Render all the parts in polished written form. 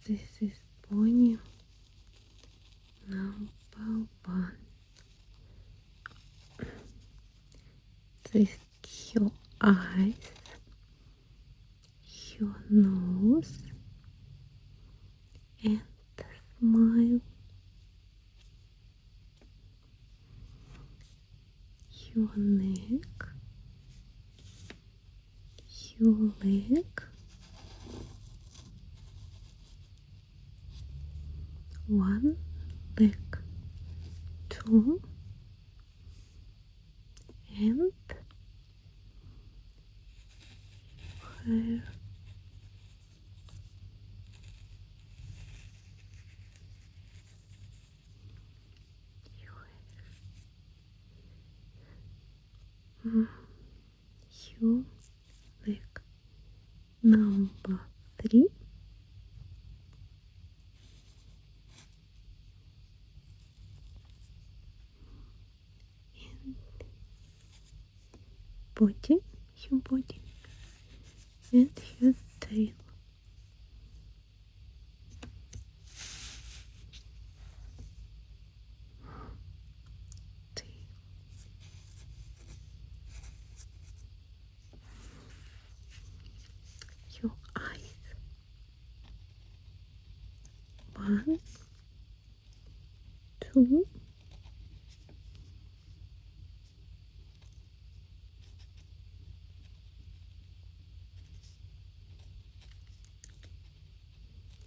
This is pony number 1. This is her eyes, her nose, and smile. Her neck, her leg, one leg, 2, and hair. Her leg number 3. And body, her body, and her tail. Your eyes. 1, 2,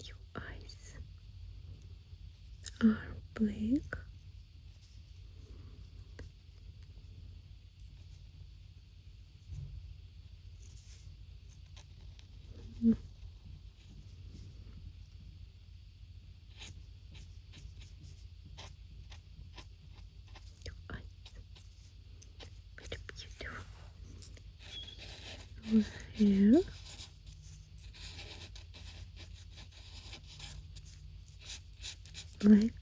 your eyes are black. Very beautiful. Your hair, black,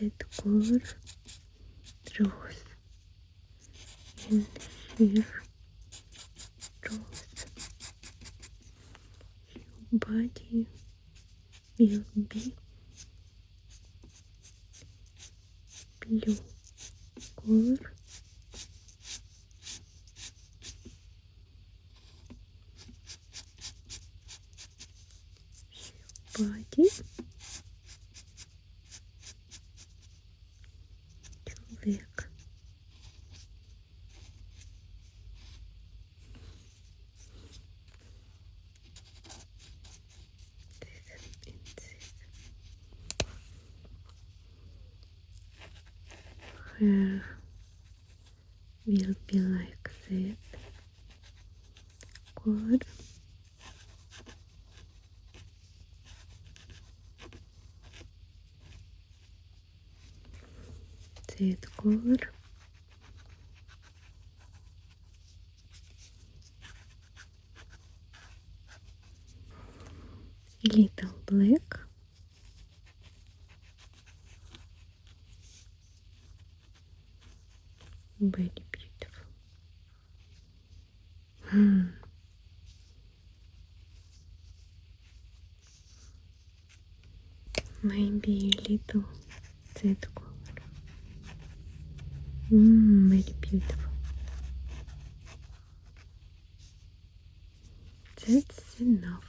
that color, rose, and here, rose. Your body will be blue color. Body, leg. Hair will be like that color. That color. Little black. Very beautiful. Maybe a little that color. Very beautiful. That's enough.